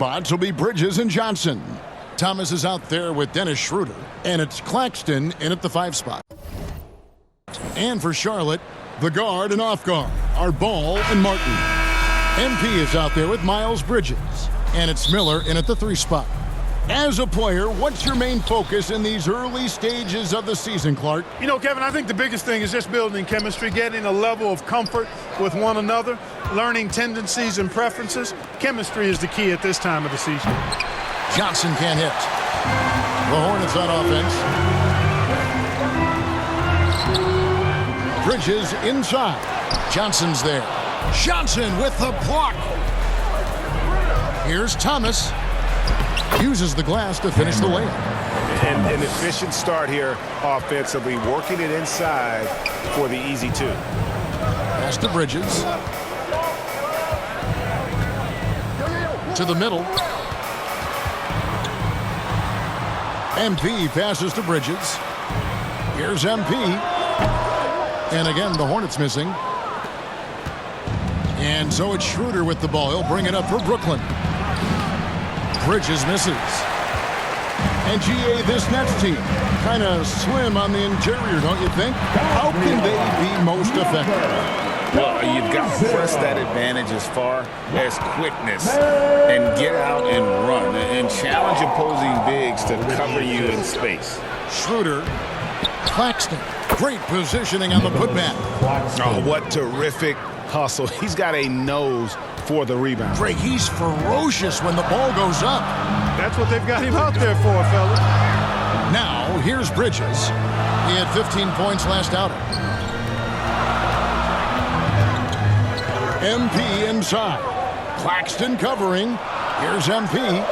spots will be Bridges and Johnson. Thomas is out there with Dennis Schroeder, and it's Claxton in at the 5 spot. And for Charlotte, the guard and off guard are Ball and Martin. MP is out there with Miles Bridges, and it's Miller in at the 3 spot. As a player, what's your main focus in these early stages of the season, Clark? You know, Kevin, I think the biggest thing is just building chemistry, getting a level of comfort with one another, learning tendencies and preferences. Chemistry is the key at this time of the season. Johnson can't hit. The Hornets on offense. Bridges inside. Johnson's there. Johnson with the block. Here's Thomas. Uses the glass to finish the layup. And an efficient start here offensively, working it inside for the easy 2. Pass to Bridges. To the middle. MP passes to Bridges. Here's MP. And again, the Hornets missing. And so it's Schroeder with the ball. He'll bring it up for Brooklyn. Bridges misses. And GA, this Nets team, kind of slim on the interior, don't you think? How can they be most effective? Well, you've got to press that advantage as far as quickness and get out and run and challenge opposing bigs to cover you in space. Schroeder, Claxton, great positioning on the putback. Oh, what terrific hustle. He's got a nose for the rebound. Drake, he's ferocious when the ball goes up. That's what they've got him out there for, fellas. Now, here's Bridges. He had 15 points last outing. MP inside. Claxton covering. Here's MP.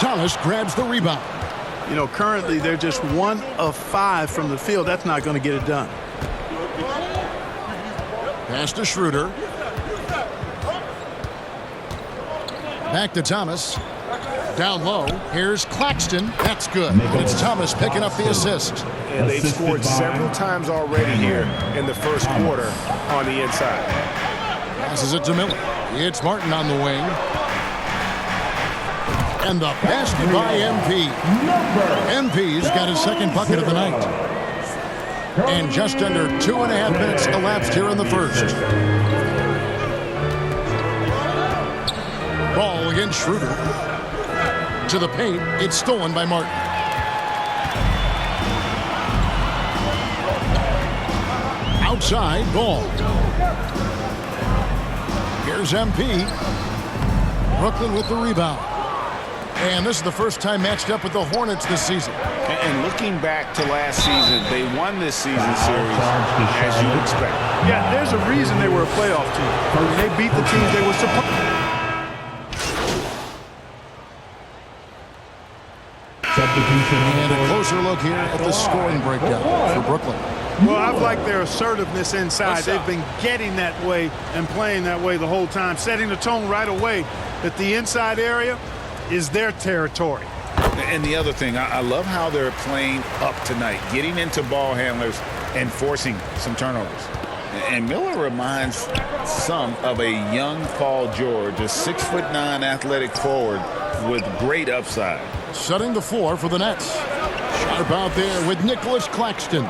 Thomas grabs the rebound. You know, currently they're just 1 of 5 from the field. That's not going to get it done. Pass to Schroeder. Back to Thomas. Down low. Here's Claxton. That's good. And it's Thomas picking up the assist. And they've scored several times already here in the first quarter on the inside. Passes it to Miller. It's Martin on the wing. And the basket by MP. MP's got his second bucket of the night. And just under 2.5 minutes elapsed here in the first. Ball against Schroeder. To the paint. It's stolen by Martin. Outside, Ball. Here's MP. Brooklyn with the rebound. And this is the first time matched up with the Hornets this season. And looking back to last season, they won this season series as you expect. Yeah, there's a reason they were a playoff team. They beat the teams they were supposed to. And a closer look here at the scoring breakdown for Brooklyn. Well, I've liked their assertiveness inside. They've been getting that way and playing that way the whole time, setting the tone right away that the inside area is their territory. And the other thing, I love how they're playing up tonight, getting into ball handlers and forcing some turnovers. And Miller reminds some of a young Paul George, a 6'9" athletic forward with great upside. Setting the floor for the Nets. Sharp out there with Nicholas Claxton.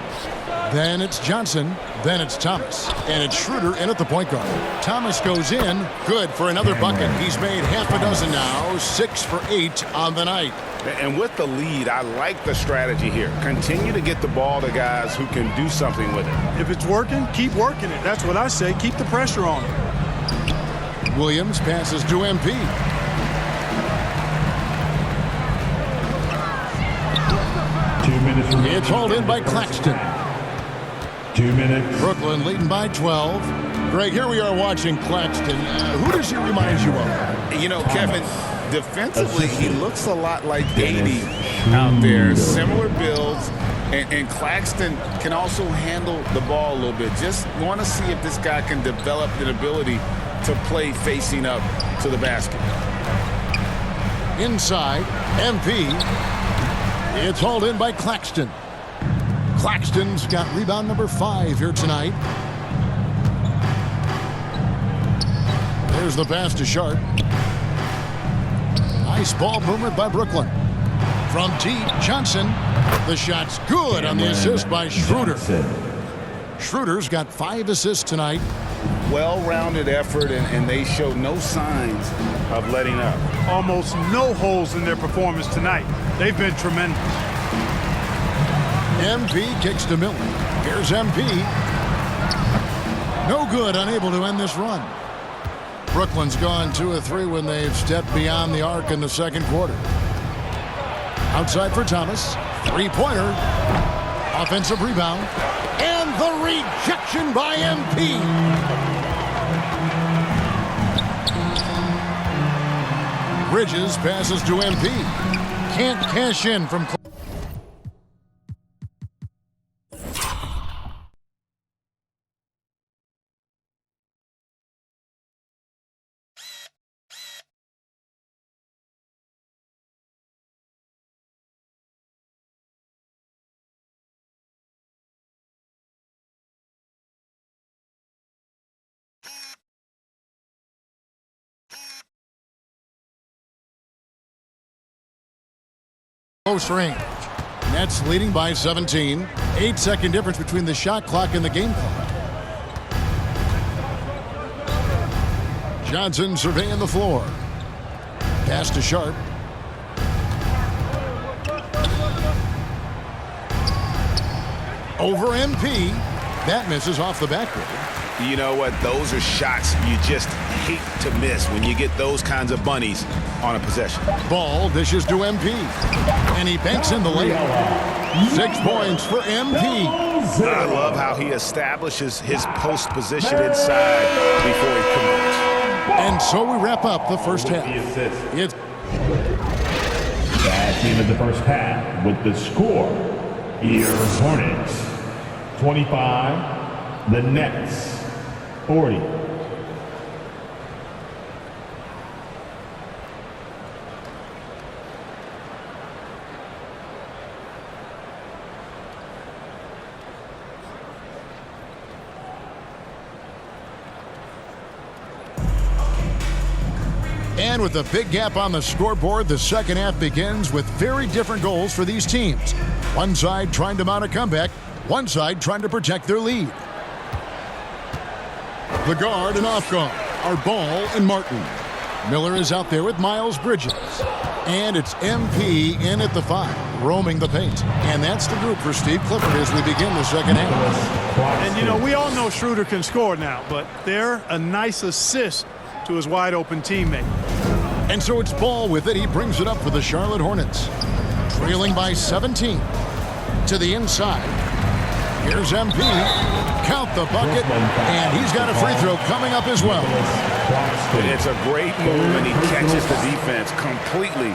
Then it's Johnson. Then it's Thomas. And it's Schroeder in at the point guard. Thomas goes in. Good for another bucket. He's made half a dozen now. 6 for 8 on the night. And with the lead, I like the strategy here. Continue to get the ball to guys who can do something with it. If it's working, keep working it. That's what I say. Keep the pressure on it. Williams passes to MP. It's hauled in by Claxton. 2 minutes. Brooklyn leading by 12. Greg, here we are watching Claxton. Who does he remind you of? You know, Kevin, defensively, he looks a lot like 80 out there. Similar builds. And Claxton can also handle the ball a little bit. Just want to see if this guy can develop an ability to play facing up to the basket. Inside, MP. It's hauled in by Claxton. Claxton's got rebound number 5 here tonight. There's the pass to Sharp. Nice ball movement by Brooklyn. From deep, Johnson. The shot's good on the assist by Schroeder. Schroeder's got 5 assists tonight. Well-rounded effort, and they show no signs of letting up. Almost no holes in their performance tonight. They've been tremendous. MP kicks to Miller. Here's MP. No good, unable to end this run. Brooklyn's gone 2 of 3 when they've stepped beyond the arc in the second quarter. Outside for Thomas. 3-pointer. Offensive rebound. And the rejection by MP. Bridges passes to MP. Can't cash in from... Close range. Nets leading by 17. 8-second difference between the shot clock and the game clock. Johnson surveying the floor. Pass to Sharp. Over MP. That misses off the backboard. You know what? Those are shots you just hate to miss when you get those kinds of bunnies on a possession. Ball dishes to MP. And he banks in the layup. 6 points for MP. I love how he establishes his post position inside before he converts. And so we wrap up the first half. It's Bad team in the first half with the score. Here, Hornets 25, the Nets 40. And with a big gap on the scoreboard, the second half begins with very different goals for these teams. One side trying to mount a comeback, one side trying to protect their lead. The guard and off guard are Ball and Martin. Miller is out there with Miles Bridges. And it's MP in at the 5, roaming the paint. And that's the group for Steve Clifford as we begin the second half. And, you know, we all know Schroeder can score now, but they're a nice assist to his wide-open teammate. And so it's Ball with it. He brings it up for the Charlotte Hornets. Trailing by 17. To the inside. Here's MP. Count the bucket. And he's got a free throw coming up as well. It's a great move, and he catches the defense completely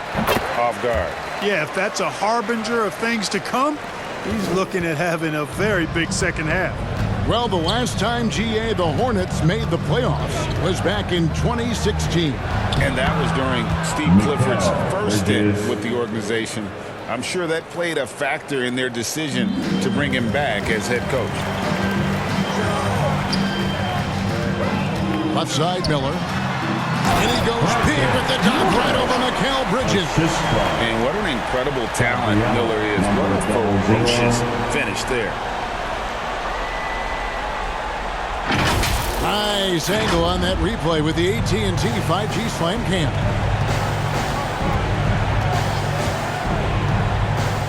off guard. Yeah, if that's a harbinger of things to come, he's looking at having a very big second half. Well, the last time, GA, the Hornets made the playoffs was back in 2016. And that was during Steve Clifford's first stint with the organization. I'm sure that played a factor in their decision to bring him back as head coach. Left side, Miller. And he goes big with the dunk right over Mikal Bridges. And what an incredible talent Miller is. What a ferocious finish there. Nice angle on that replay with the AT&T 5G Slam Cam.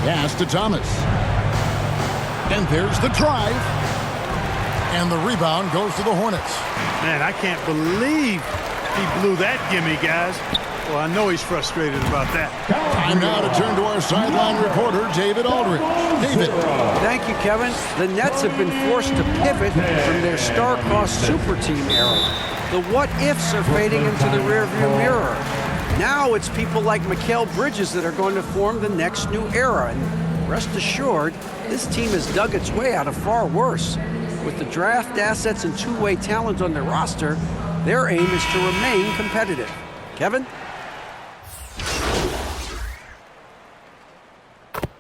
Pass to Thomas. And there's the drive. And the rebound goes to the Hornets. Man, I can't believe he blew that gimme, guys. Well, I know he's frustrated about that. Time now to turn to our sideline reporter, David Aldridge. David. Thank you, Kevin. The Nets have been forced to pivot from their star-crossed super team era. The what-ifs are fading into the rearview mirror. Now it's people like Mikal Bridges that are going to form the next new era. And rest assured, this team has dug its way out of far worse. With the draft assets and two-way talent on their roster, their aim is to remain competitive. Kevin?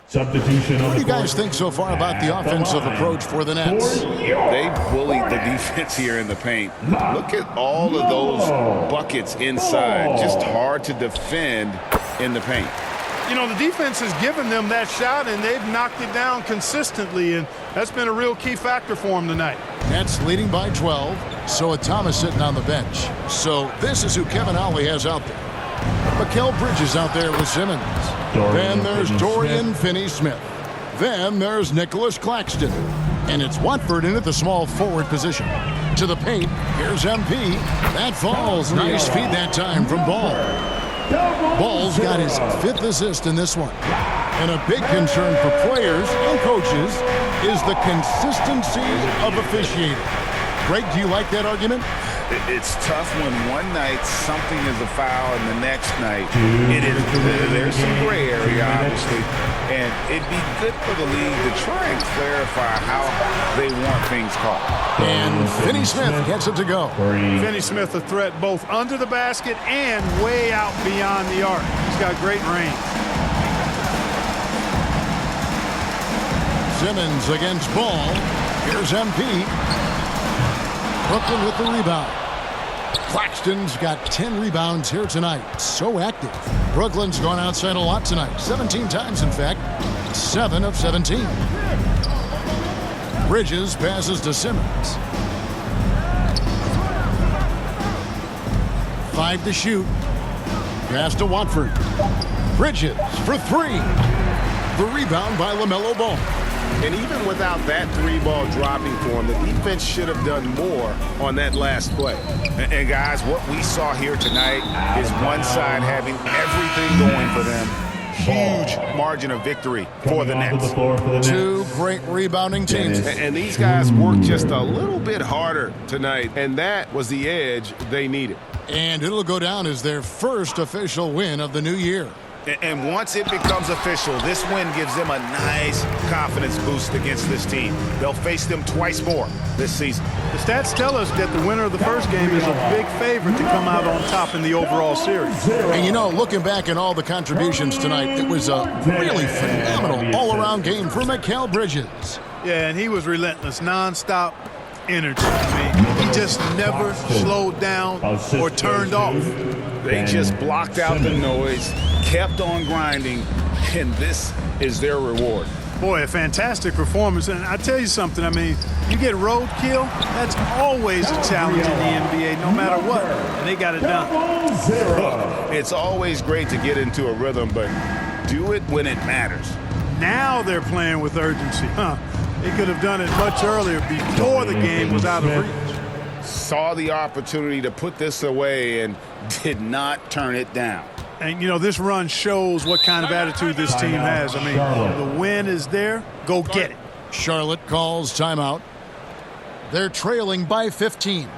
So substitution on What do you the guys court. think so far about the offensive approach for the Nets? They bullied the defense here in the paint. Look at all of those buckets inside. Just hard to defend in the paint. You know, the defense has given them that shot, and they've knocked it down consistently, and that's been a real key factor for them tonight. Nets leading by 12. So Thomas sitting on the bench. So this is who Kevin Ollie has out there. Mikal Bridges out there with Simmons. Then there's Dorian Finney-Smith. Then there's Nicholas Claxton. And it's Watford in at the small forward position. To the paint, here's MP. That falls. Nice feed that time from Ball. Ball's got his 5th assist in this one. And a big concern for players and coaches is the consistency of officiating. Greg, do you like that argument? It's tough when one night something is a foul and the next night it is. There's some gray area, obviously, and it'd be good for the league to try and clarify how they want things called. And Finney-Smith gets it to go. Finney-Smith a threat both under the basket and way out beyond the arc. He's got great range. Simmons against Ball. Here's MP. Brooklyn with the rebound. Claxton's got 10 rebounds here tonight. So active. Brooklyn's gone outside a lot tonight. 17 times, in fact. 7 of 17. Bridges passes to Simmons. 5 to shoot. Pass to Watford. Bridges for 3. The rebound by LaMelo Ball. And even without that 3-ball dropping for him, the defense should have done more on that last play. And guys, what we saw here tonight is one side having everything going for them. Huge margin of victory for the Nets. 2 great rebounding teams. And these guys worked just a little bit harder tonight, and that was the edge they needed. And it'll go down as their first official win of the new year. And once it becomes official, this win gives them a nice confidence boost against this team. They'll face them twice more this season. The stats tell us that the winner of the first game is a big favorite to come out on top in the overall series. And you know, looking back at all the contributions tonight, it was a really phenomenal all-around game for Mikal Bridges. Yeah, and he was relentless, nonstop energy. I mean, he just never slowed down or turned off. They just blocked out the noise, kept on grinding, and this is their reward. Boy, a fantastic performance. And I tell you something, I mean, you get roadkill, that's always a challenge in the NBA, no matter what. And they got it done. It's always great to get into a rhythm, but do it when it matters. Now they're playing with urgency. They could have done it much earlier before the game was out of reach. Saw the opportunity to put this away and did not turn it down. And, you know, this run shows what kind of attitude this team has. I mean, the win is there. Go get it. Charlotte calls timeout. They're trailing by 15.